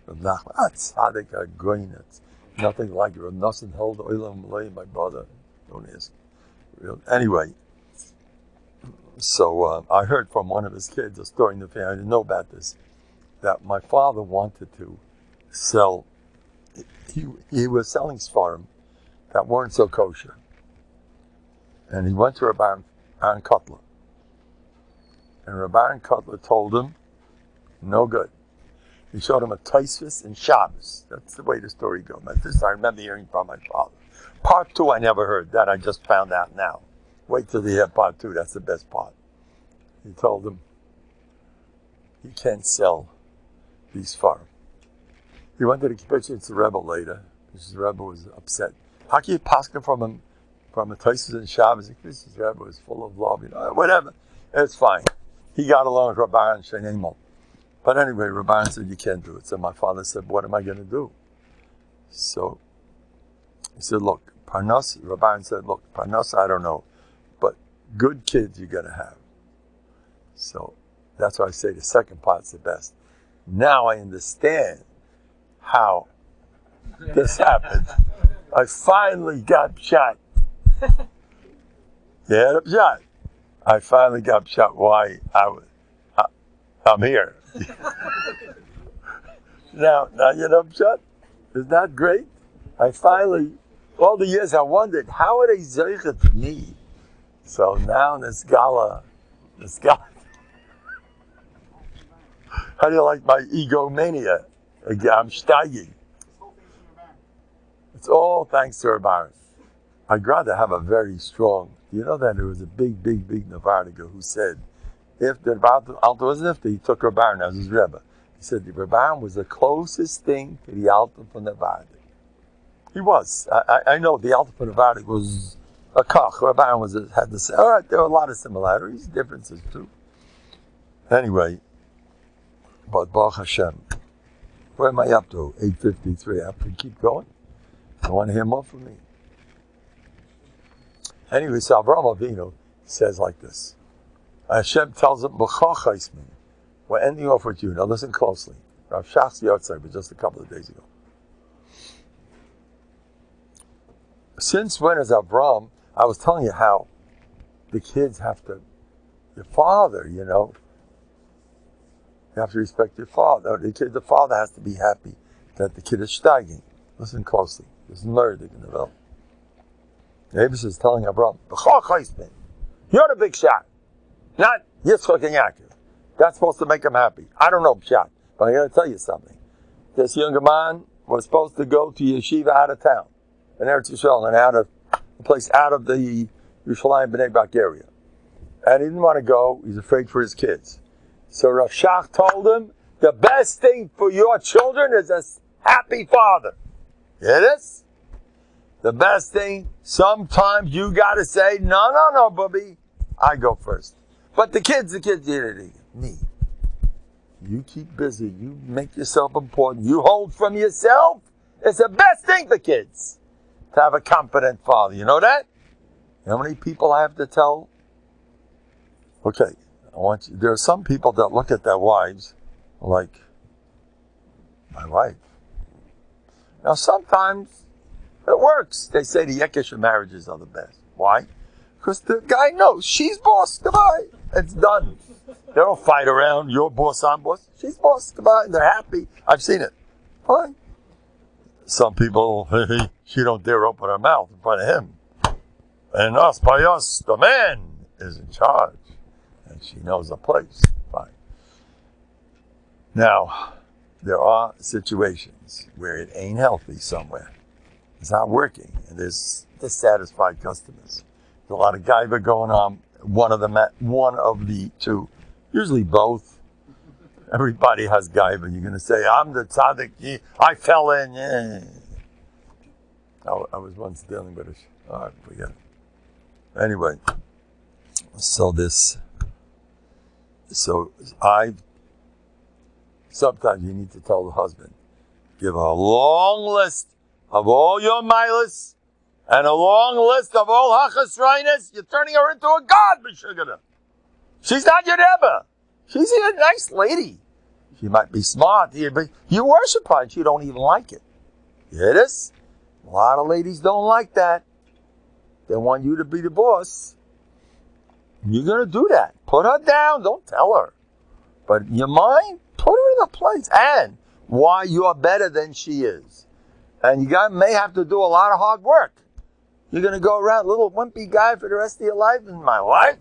Nachman, Tzaddik Agoin. It's nothing like it. Nothing held Olam Malay, my brother. Don't ask. Anyway, so I heard from one of his kids a story in the family. I didn't know about this. That my father wanted to sell. He was selling svarim that weren't so kosher, and he went to Rabbi Aaron Kotler, and Rabbi Aaron Kotler told him, "No good." He showed him a Tashpis and Shabbos. That's the way the story goes. This I remember hearing from my father. Part 2 I never heard. That I just found out now. Wait till you hear part 2. That's the best part. He told him he can't sell these farm. He went to the Kibbutz Rebbe later, because the Rebbe was upset. How can you pass him from a Tashpis and Shabbos? The Kibbutz Rebbe was full of love, whatever. It's fine. He got along with Rabbi and Sheinimel. But anyway, Rabbi said, you can't do it. So my father said, what am I going to do? So he said, look, Parnas, Rabbi said, look, Parnas, I don't know. But good kids you're going to have. So that's why I say the second part's the best. Now I understand how this happened. I finally got shot. Yeah, shot. I finally got shot. Why I'm here. now you know shot. Isn't that great? I finally, all the years I wondered, how are they zeicha to me? So now this gala, how do you like my egomania? I'm steiging. It's all thanks to Rabbi. I'd rather have a very strong, you know that there was a big Novherdiker who said, if the Alta was Nifta, he took Rabbi as his Rebbe. He said the Rabbi was the closest thing to the Alta from Novherdiker. He was. I know the Alta from Novherdiker was a koch. Rabbi had to say, all right, there were a lot of similarities, differences too. Anyway, but Baruch Hashem, where am I up to? 8:53. I have to keep going. I want to hear more from me. Anyway, so Avraham Avinu says like this. Hashem tells him, we're ending off with you. Now listen closely. Rav Shach's Yotzai, but just a couple of days ago. Since when is Avraham? I was telling you how the kids have to, your father, you have to respect your father. The father has to be happy that the kid is steiging. Listen closely. This is Murder in the Bible. The Abbas is telling Avraham, you're the big shot. Not Yitzchak and Yaakov. That's supposed to make him happy. I don't know Pshat, but I'm going to tell you something. This younger man was supposed to go to yeshiva out of town, in Eretz Yisrael, and out of a place out of the Yerushalayim Bnei Brak area. And he didn't want to go. He's afraid for his kids. So Rav Shach told him, the best thing for your children is a happy father. Hear this? The best thing, sometimes you got to say, no, Bubby. I go first. But the kids, me. You keep busy. You make yourself important. You hold from yourself. It's the best thing for kids to have a competent father. You know that? You know how many people I have to tell? Okay, there are some people that look at their wives like, my wife. Now sometimes it works. They say the Yekesha marriages are the best. Why? Because the guy knows she's boss. Goodbye. It's done. They don't fight around. You're boss, I'm boss. She's boss. Goodbye. They're happy. I've seen it. Fine. Some people, she don't dare open her mouth in front of him. And by us, the man is in charge. And she knows the place. Fine. Now, there are situations where it ain't healthy somewhere. It's not working. And there's dissatisfied customers. There's a lot of gaiva going on. One of the two, usually both. Everybody has gaiva. You're going to say, I'm the tzaddik. I fell in. Yeah. I was once dealing with it. All right, forget it. Anyway, sometimes you need to tell the husband, give a long list of all your milas, and a long list of all hachasreinas. You're turning her into a god, B'shugana. She's not your Rebbe. She's a nice lady. She might be smart, but you worship her and she don't even like it. You hear this? A lot of ladies don't like that. They want you to be the boss. You're going to do that. Put her down. Don't tell her. But your mind, put her in a place. And why you're better than she is. And you may have to do a lot of hard work. You're going to go around a little wimpy guy for the rest of your life. And my wife,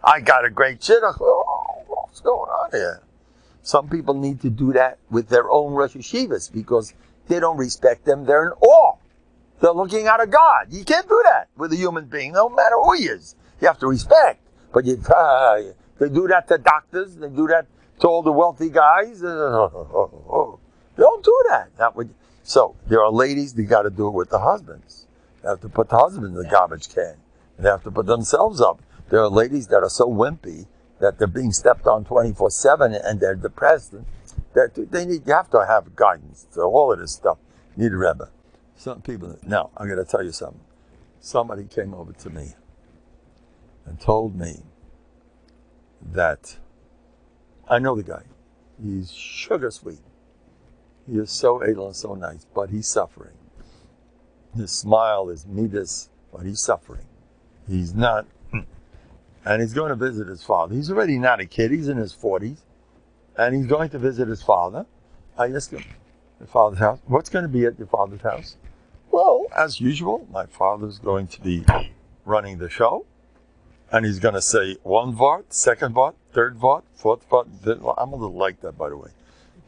I got a great shit. Oh, what's going on here? Some people need to do that with their own Rosh Yeshivas because they don't respect them. They're in awe. They're looking at a God. You can't do that with a human being, no matter who he is. You have to respect. But they do that to doctors. They do that to all the wealthy guys. Don't do that. So there are ladies, they got to do it with the husbands. They have to put the husband in the garbage can. They have to put themselves up. There are ladies that are so wimpy that they're being stepped on 24/7 and they're depressed. You have to have guidance. So all of this stuff, you need a Rebbe. Some people. Now, I'm going to tell you something. Somebody came over to me and told me that I know the guy. He's sugar sweet. He is so able and so nice, but he's suffering. His smile is midas, but he's suffering. He's not, and he's going to visit his father. He's already not a kid. He's in his 40s, and he's going to visit his father. I asked him, your father's house. What's going to be at your father's house? Well, as usual, my father's going to be running the show, and he's going to say one vart, second vart, third vart, fourth vart. I'm a little like that, by the way.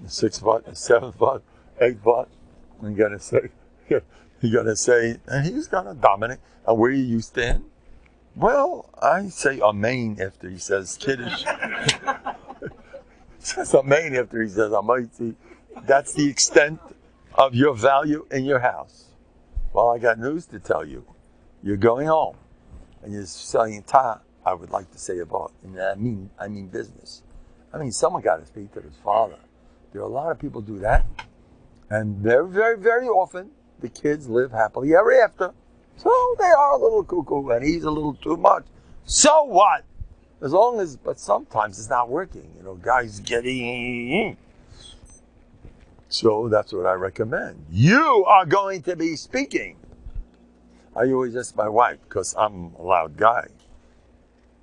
The sixth vart, the seventh vart, eighth vart. I'm going to say, and he's going to dominate. And where do you stand? Well, I say amen after he says kiddush. Says amen after he says amaiti. That's the extent of your value in your house. Well, I got news to tell you. You're going home, and you're saying ta. I would like to say about, and I mean business. I mean, someone got to speak to his father. There are a lot of people do that, and very, very, very often the kids live happily ever after. So they are a little cuckoo, and he's a little too much. So what? As long as, but sometimes it's not working. You know, guys getting. So that's what I recommend. You are going to be speaking. I always ask my wife, because I'm a loud guy.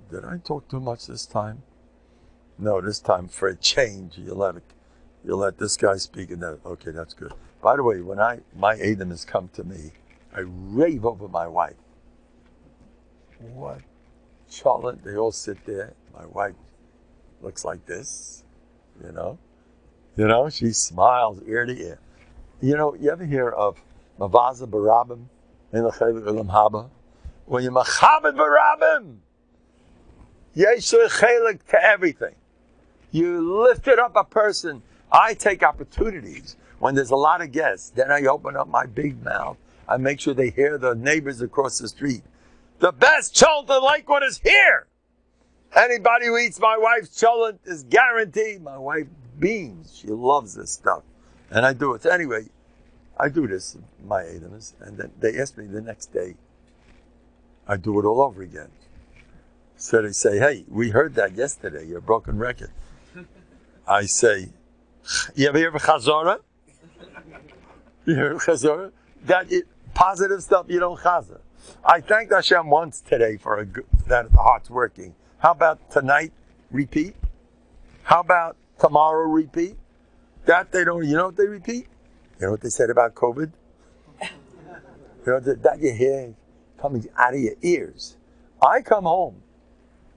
Did I talk too much this time? No, this time for a change, you let this guy speak, and then, okay, that's good. By the way, when my Adam has come to me, I rave over my wife. What? Charlotte, they all sit there. My wife looks like this, you know. You know, she smiles ear to ear. You know, you ever hear of Mavaza Barabim in the Chelik Ulam Haba? When you're Machabed Barabim, Yeshua Chelik to everything. You lifted up a person. I take opportunities when there's a lot of guests. Then I open up my big mouth. I make sure they hear the neighbors across the street. The best cholent in Lakewood is here. Anybody who eats my wife's cholent is guaranteed. My wife beams. She loves this stuff. And I do it. Anyway, I do this, my Adams, and then they ask me the next day. I do it all over again. So they say, hey, we heard that yesterday, your broken record. I say, you ever hear of Chazorah? You hear of Chazorah? Positive stuff you don't chazer. I thanked Hashem once today for that the heart's working. How about tonight, repeat? How about tomorrow, repeat? That they don't, you know what they repeat? You know what they said about COVID? You know, that you hear coming out of your ears. I come home.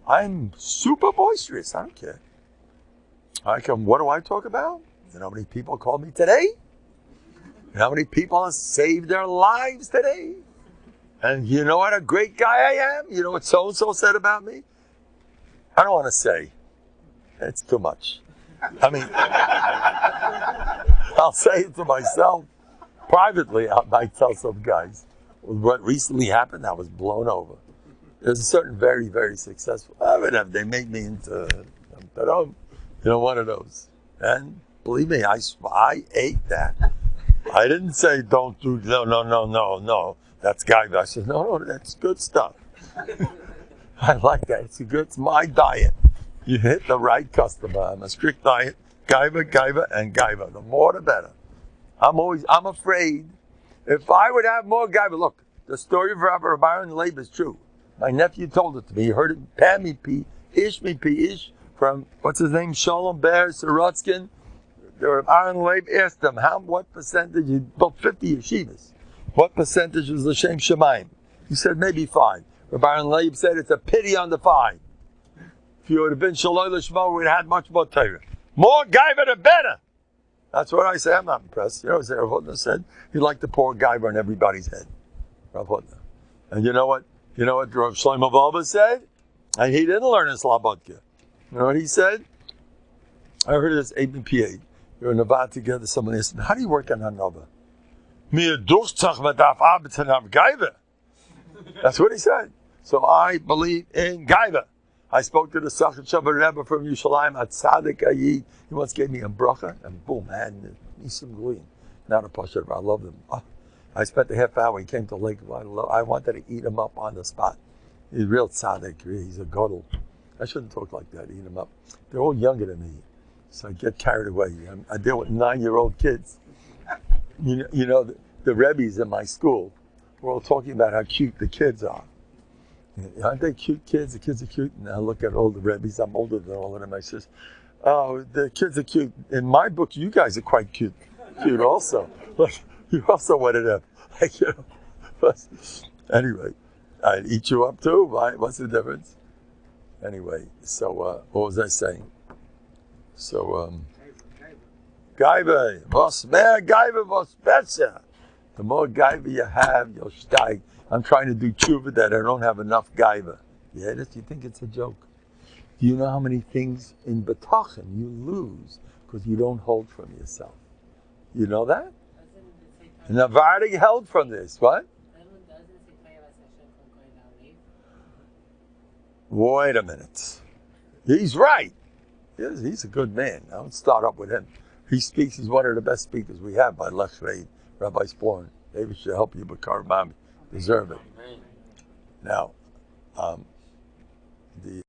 I'm super boisterous. I don't care. What do I talk about? You know how many people called me today? You know how many people have saved their lives today? And you know what a great guy I am? You know what so-and-so said about me? I don't want to say. It's too much. I mean, I'll say it to myself. Privately, I might tell some guys. What recently happened, I was blown over. There's a certain very, very successful, they made me into, one of those. And believe me, I ate that. I didn't say don't do, no. That's guy. I said, no, that's good stuff. I like that. It's my diet. You hit the right customer. I'm a strict diet. Gaiva, and Gaiva. The more the better. I'm afraid, if I would have more Gaiva, look, the story of Rabbi Aaron Leib is true. My nephew told it to me. He heard it, Pami P, Ish, from, what's his name, Shalom Ber Sorotskin. Aaron Leib asked him, what percentage, he built 50 yeshivas. What percentage was L'Shem Shemaim? He said, maybe 5. Rabbi Aaron Leib said, it's a pity on the 5. If you would have been Shaloi L'Shmo, we'd have had much more Torah. More Gaiva, the better. That's what I say. I'm not impressed. You know what Rav Hutner said? He'd like to pour Gaiva on everybody's head. Rav Hutner. And you know what Rav Shlomo Volba said? And he didn't learn in Slobodka. You know what he said? I heard this 8 and P8. You're in Nevada together. Someone asked him, how do you work on Hanova? That's what he said. So I believe in Gaiva. I spoke to the Sachet Shabbat Rebbe from Yerushalayim at Tzadik Ayid. He once gave me a bracha, and boom, I had Nisim Gluyin. Not a Pasha, I love him. Oh, I spent a half hour. He came to Lake. I wanted to eat him up on the spot. He's a real tzaddik. He's a godel. I shouldn't talk like that. Eat him up. They're all younger than me, so I get carried away. I deal with 9-year-old kids. You know the Rebbes in my school. We're all talking about how cute the kids are. Aren't they cute kids? The kids are cute. And I look at all the Rebbes. I'm older than all of them. I says, oh, the kids are cute. In my book, you guys are quite cute also. Like, you also wanted them. Like, you know. But anyway, I'd eat you up too. Right? What's the difference? Anyway, so what was I saying? So, Gaiva, was mehr Gaiva, was besser. The more Gaiva you have, you'll steig. I'm trying to do tshuva that I don't have enough Gaiva. You think it's a joke? Do you know how many things in Bטחון you lose because you don't hold from yourself? You know that? Novhardok held from this. What? Wait a minute. He's right. He's a good man. I don't start up with him. He speaks. He's one of the best speakers we have by Lech Reid, Rabbi Sporn. Maybe should help you, but Karmami deserve it. Now, the